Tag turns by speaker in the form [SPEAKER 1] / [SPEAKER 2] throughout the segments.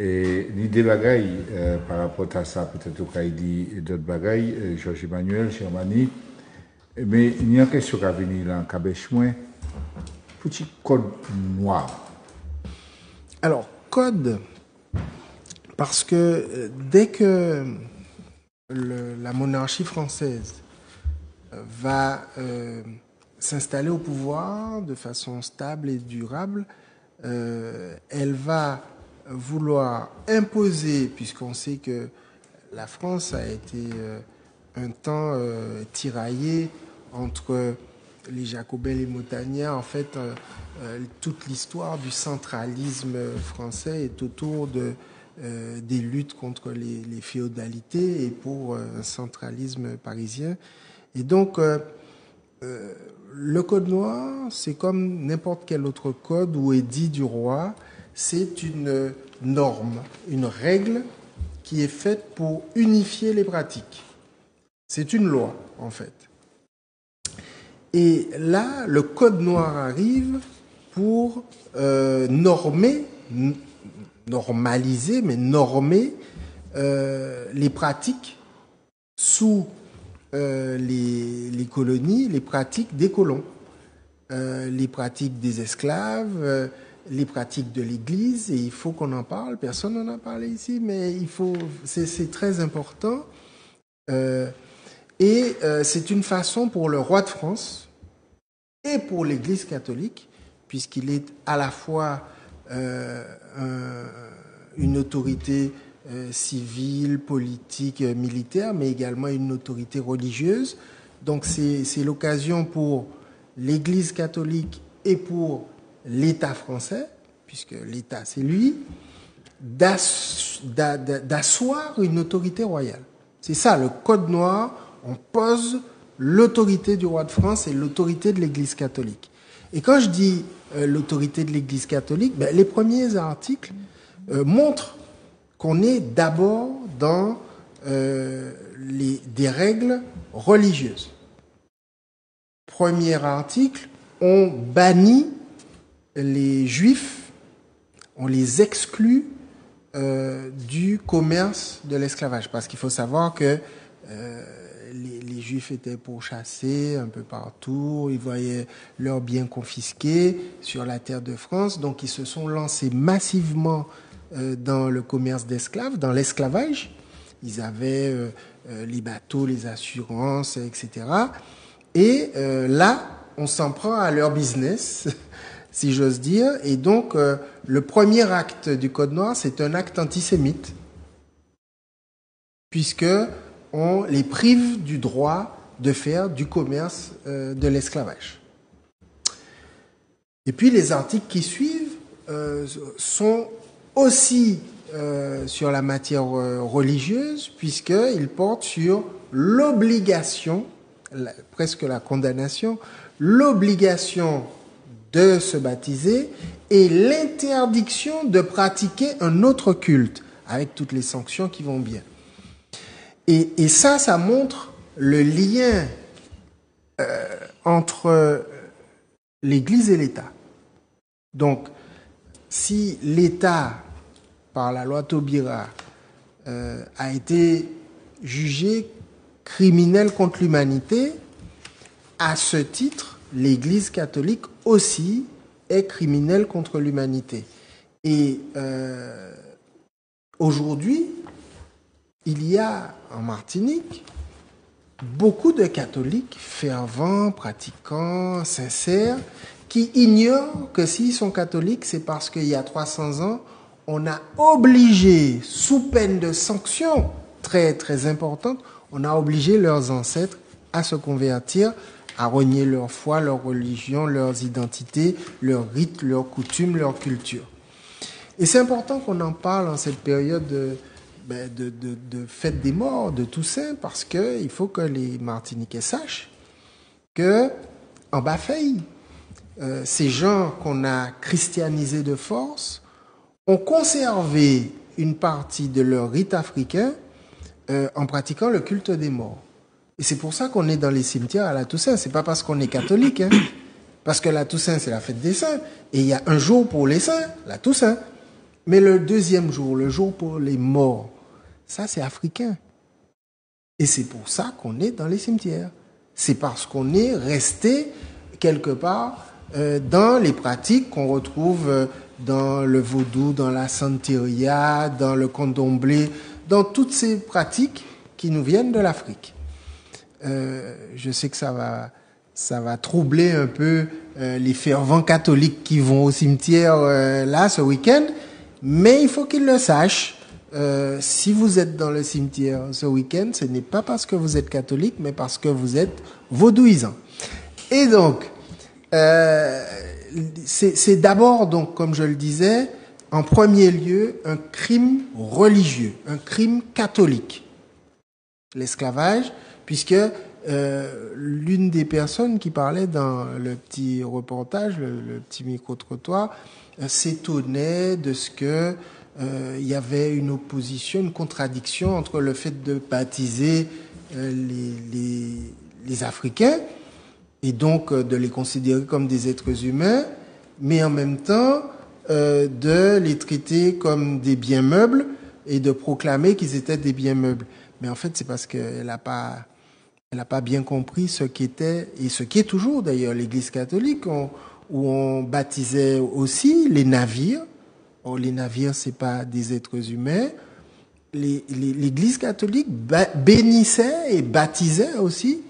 [SPEAKER 1] Et l'idée bagaille par rapport à ça, peut-être qu'il dit d'autres bagailles, Georges Emmanuel, Germanie. Mais il y a une question qui a venu là, Kabechmoin, petit code noir.
[SPEAKER 2] Alors, code, parce que dès que la monarchie française va s'installer au pouvoir de façon stable et durable, elle va vouloir imposer, puisqu'on sait que la France a été un temps tiraillée entre les Jacobins et les Montagnards. En fait, toute l'histoire du centralisme français est autour des luttes contre les féodalités et pour un centralisme parisien. Et donc, le code noir, c'est comme n'importe quel autre code ou édit du roi. C'est une norme, une règle qui est faite pour unifier les pratiques. C'est une loi, en fait. Et là, le code noir arrive pour normaliser, mais normer les pratiques sous les colonies, les pratiques des colons, les pratiques des esclaves, les pratiques de l'Église, et il faut qu'on en parle. Personne n'en a parlé ici, mais c'est très important. C'est une façon pour le roi de France et pour l'Église catholique, puisqu'il est à la fois une autorité civile, politique, militaire, mais également une autorité religieuse. Donc c'est l'occasion pour l'Église catholique et pour l'État français, puisque l'État c'est lui, d'asseoir une autorité royale. C'est ça, le code noir. On pose l'autorité du roi de France et l'autorité de l'Église catholique. Et quand je dis l'autorité de l'Église catholique, les premiers articles montrent qu'on est d'abord dans des règles religieuses. Premier article, on bannit les Juifs, on les exclut du commerce de l'esclavage. Parce qu'il faut savoir que les Juifs étaient pourchassés un peu partout, ils voyaient leurs biens confisqués sur la terre de France, donc ils se sont lancés massivement dans le commerce d'esclaves, dans l'esclavage. Ils avaient les bateaux, les assurances, etc. Et là, on s'en prend à leur business, si j'ose dire. Et donc, le premier acte du Code noir, c'est un acte antisémite, puisque on les prive du droit de faire du commerce de l'esclavage. Et puis les articles qui suivent sont aussi sur la matière religieuse, puisqu'ils portent sur l'obligation, presque la condamnation, l'obligation de se baptiser et l'interdiction de pratiquer un autre culte, avec toutes les sanctions qui vont bien. Et ça montre le lien entre l'Église et l'État. Donc, si l'État, par la loi Taubira, a été jugé criminel contre l'humanité, à ce titre, l'Église catholique aussi est criminelle contre l'humanité. Et aujourd'hui, il y a en Martinique beaucoup de catholiques fervents, pratiquants, sincères, qui ignorent que s'ils sont catholiques, c'est parce qu'il y a 300 ans, on a obligé, sous peine de sanctions très très importantes, on a obligé leurs ancêtres à se convertir, à renier leur foi, leur religion, leurs identités, leurs rites, leurs coutumes, leur culture. Et c'est important qu'on en parle en cette période de fête des morts, de Toussaint, parce qu'il faut que les Martiniquais sachent que en Bafeï, ces gens qu'on a christianisés de force ont conservé une partie de leur rite africain en pratiquant le culte des morts. Et c'est pour ça qu'on est dans les cimetières à la Toussaint. C'est pas parce qu'on est catholique, parce que la Toussaint, c'est la fête des saints, et il y a un jour pour les saints, la Toussaint. Mais le deuxième jour, le jour pour les morts, ça c'est africain. Et c'est pour ça qu'on est dans les cimetières. C'est parce qu'on est resté quelque part dans les pratiques qu'on retrouve dans le vaudou, dans la santeria, dans le candomblé, dans toutes ces pratiques qui nous viennent de l'Afrique. Je sais que ça va troubler un peu les fervents catholiques qui vont au cimetière là ce week-end, mais il faut qu'ils le sachent. Si vous êtes dans le cimetière ce week-end, ce n'est pas parce que vous êtes catholique, mais parce que vous êtes vaudouisant. Et donc, c'est d'abord, donc, comme je le disais, en premier lieu, un crime religieux, un crime catholique. L'esclavage, puisque l'une des personnes qui parlait dans le petit reportage, le petit micro-trottoir, s'étonnait de ce que il y avait une opposition, une contradiction entre le fait de baptiser les Africains et donc de les considérer comme des êtres humains, mais en même temps de les traiter comme des biens meubles et de proclamer qu'ils étaient des biens meubles. Mais en fait, c'est parce qu'elle n'a pas bien compris ce qu'était, et ce qui est toujours d'ailleurs l'Église catholique, où on baptisait aussi les navires. Or, les navires, c'est pas des êtres humains. L'Église catholique bénissait et baptisait aussi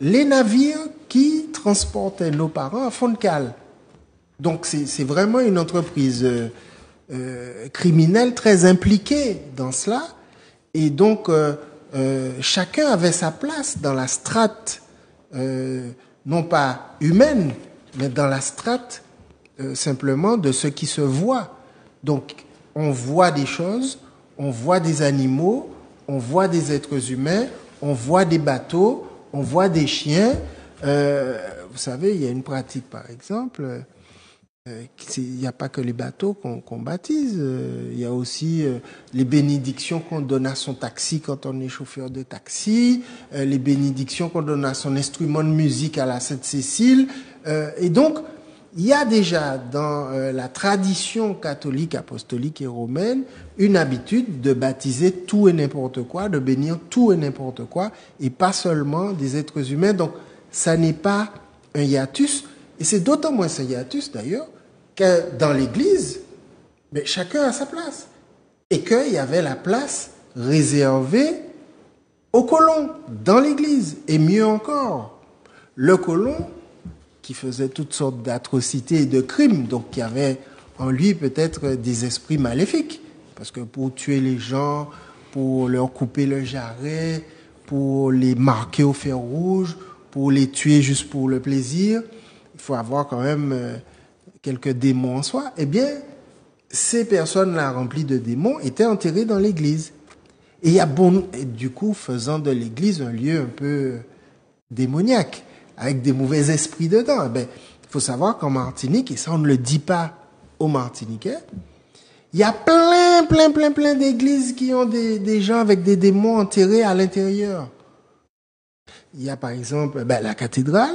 [SPEAKER 2] les navires qui transportaient nos parents à fond de cale. Donc, c'est vraiment une entreprise criminelle très impliquée dans cela. Et donc, chacun avait sa place dans la strate, non pas humaine, mais dans la strate simplement de ce qui se voit. Donc, on voit des choses, on voit des animaux, on voit des êtres humains, on voit des bateaux, on voit des chiens. Vous savez, il y a une pratique, par exemple, il n'y a pas que les bateaux qu'on baptise, il y a aussi les bénédictions qu'on donne à son taxi quand on est chauffeur de taxi, les bénédictions qu'on donne à son instrument de musique à la Sainte-Cécile. Et donc, il y a déjà dans la tradition catholique, apostolique et romaine une habitude de baptiser tout et n'importe quoi, de bénir tout et n'importe quoi, et pas seulement des êtres humains. Donc, ça n'est pas un hiatus, et c'est d'autant moins un hiatus d'ailleurs que dans l'Église, mais chacun a sa place, et qu'il y avait la place réservée aux colons dans l'Église, et mieux encore, le colon qui faisait toutes sortes d'atrocités et de crimes, donc qui avait en lui peut-être des esprits maléfiques, parce que pour tuer les gens, pour leur couper le jarret, pour les marquer au fer rouge, pour les tuer juste pour le plaisir, il faut avoir quand même quelques démons en soi. Eh bien, ces personnes-là remplies de démons étaient enterrées dans l'église. Et du coup, faisant de l'église un lieu un peu démoniaque, avec des mauvais esprits dedans. Il faut savoir qu'en Martinique, et ça on ne le dit pas aux Martiniquais, il y a plein d'églises qui ont des gens avec des démons enterrés à l'intérieur. Il y a par exemple la cathédrale,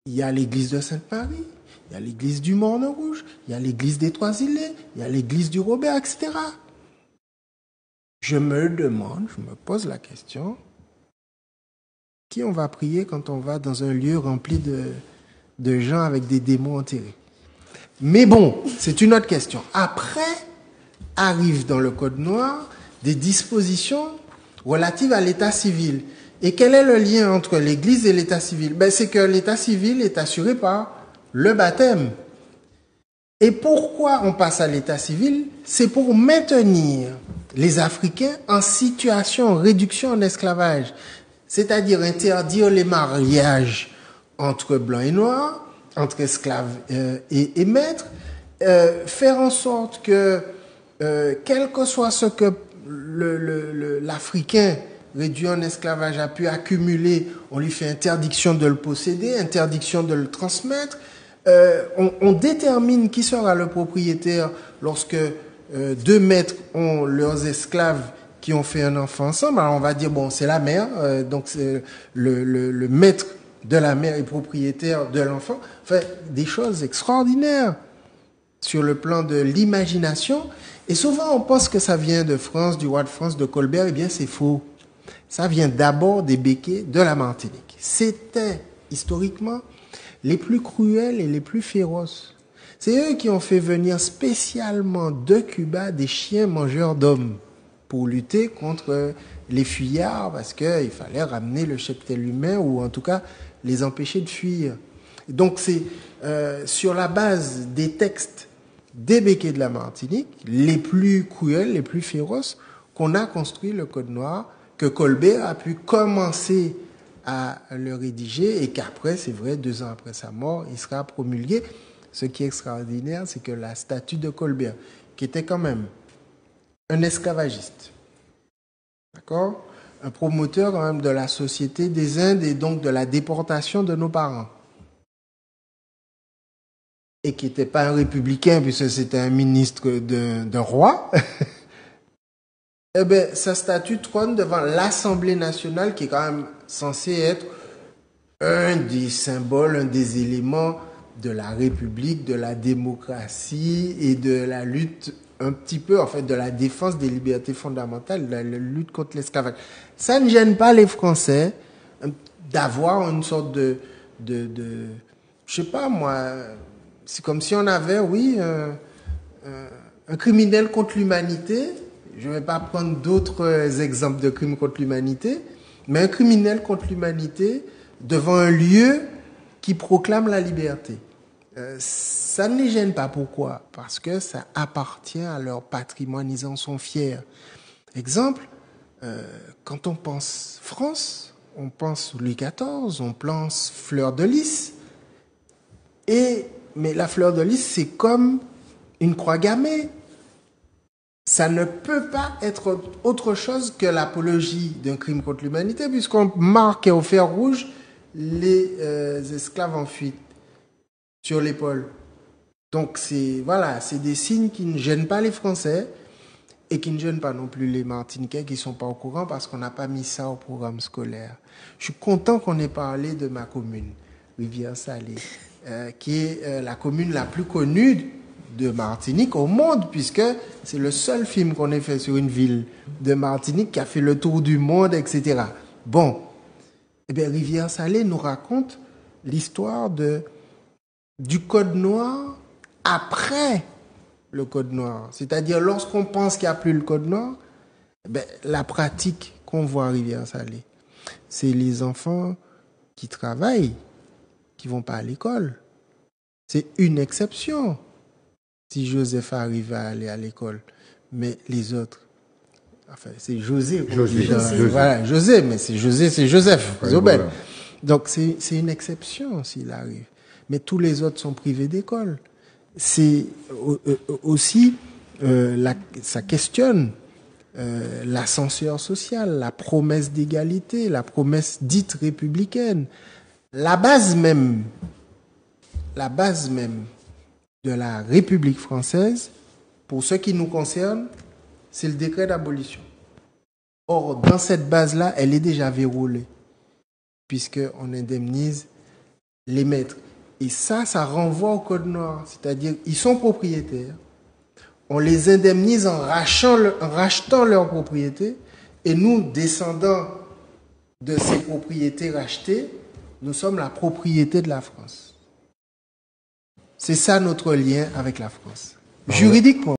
[SPEAKER 2] il y a l'église de Sainte-Marie, il y a l'église du Morne-Rouge, il y a l'église des Trois-Îlets, il y a l'église du Robert, etc. Je me pose la question, qui on va prier quand on va dans un lieu rempli de gens avec des démons enterrés? Mais bon, c'est une autre question. Après, arrivent dans le Code noir des dispositions relatives à l'état civil. Et quel est le lien entre l'Église et l'état civil? C'est que l'état civil est assuré par le baptême. Et pourquoi on passe à l'état civil? C'est pour maintenir les Africains en situation, réduction en esclavage. C'est-à-dire interdire les mariages entre blancs et noirs, entre esclaves et maîtres, faire en sorte que, quel que soit ce que l'Africain réduit en esclavage a pu accumuler, on lui fait interdiction de le posséder, interdiction de le transmettre. On détermine qui sera le propriétaire lorsque deux maîtres ont leurs esclaves qui ont fait un enfant ensemble. Alors on va dire, bon, c'est la mère, donc c'est le maître de la mère est propriétaire de l'enfant. Enfin, des choses extraordinaires. sur le plan de l'imagination. Et souvent, on pense que ça vient de France, du roi de France, de Colbert. Eh bien, c'est faux. Ça vient d'abord des béquets de la Martinique. C'était, historiquement, les plus cruels et les plus féroces. C'est eux qui ont fait venir spécialement de Cuba des chiens mangeurs d'hommes pour lutter contre les fuyards, parce qu'il fallait ramener le cheptel humain, ou en tout cas les empêcher de fuir. Donc c'est sur la base des textes des béquets de la Martinique, les plus cruels, les plus féroces, qu'on a construit le Code noir, que Colbert a pu commencer à le rédiger, et qu'après, c'est vrai, 2 ans après sa mort, il sera promulgué. Ce qui est extraordinaire, c'est que la statue de Colbert, qui était quand même un esclavagiste, d'accord, un promoteur quand même de la société des Indes et donc de la déportation de nos parents, et qui n'était pas un républicain puisque c'était un ministre d'un roi, eh bien, sa statue trône devant l'Assemblée nationale, qui est quand même censée être un des symboles, un des éléments de la République, de la démocratie et de la lutte un petit peu, en fait, de la défense des libertés fondamentales, de la lutte contre l'esclavage. Ça ne gêne pas les Français d'avoir une sorte de je sais pas moi, c'est comme si on avait, oui, un criminel contre l'humanité. Je ne vais pas prendre d'autres exemples de crimes contre l'humanité, mais un criminel contre l'humanité devant un lieu qui proclame la liberté. Ça ne les gêne pas. Pourquoi? Parce que ça appartient à leur patrimoine, ils en sont fiers. Exemple, quand on pense France, on pense Louis XIV, on pense fleur de lys. Mais la fleur de lys, c'est comme une croix gammée. Ça ne peut pas être autre chose que l'apologie d'un crime contre l'humanité, puisqu'on marquait au fer rouge les esclaves en fuite sur l'épaule. Donc c'est des signes qui ne gênent pas les Français et qui ne gênent pas non plus les Martiniquais qui ne sont pas au courant parce qu'on n'a pas mis ça au programme scolaire. Je suis content qu'on ait parlé de ma commune, Rivière-Salée, qui est la commune la plus connue de Martinique au monde, puisque c'est le seul film qu'on ait fait sur une ville de Martinique qui a fait le tour du monde, etc. Bon, eh bien, Rivière-Salée nous raconte l'histoire du Code noir après le Code noir. C'est-à-dire, lorsqu'on pense qu'il n'y a plus le Code noir, eh bien, la pratique qu'on voit à Rivière-Salée, c'est les enfants qui travaillent, qui ne vont pas à l'école. C'est une exception si Joseph arrive à aller à l'école. Mais les autres, enfin, c'est José. Voilà, José, mais c'est José, c'est Joseph. Ouais, voilà. Donc, c'est une exception s'il arrive. Mais tous les autres sont privés d'école. C'est aussi, ça questionne l'ascenseur social, la promesse d'égalité, la promesse dite républicaine. La base même de la République française, pour ce qui nous concerne, c'est le décret d'abolition. Or, dans cette base-là, elle est déjà verrouillée, puisqu'on indemnise les maîtres. Et ça renvoie au Code noir. C'est-à-dire, ils sont propriétaires, on les indemnise en rachetant leurs propriétés, et nous, descendants de ces propriétés rachetées, nous sommes la propriété de la France. C'est ça notre lien avec la France. Juridiquement.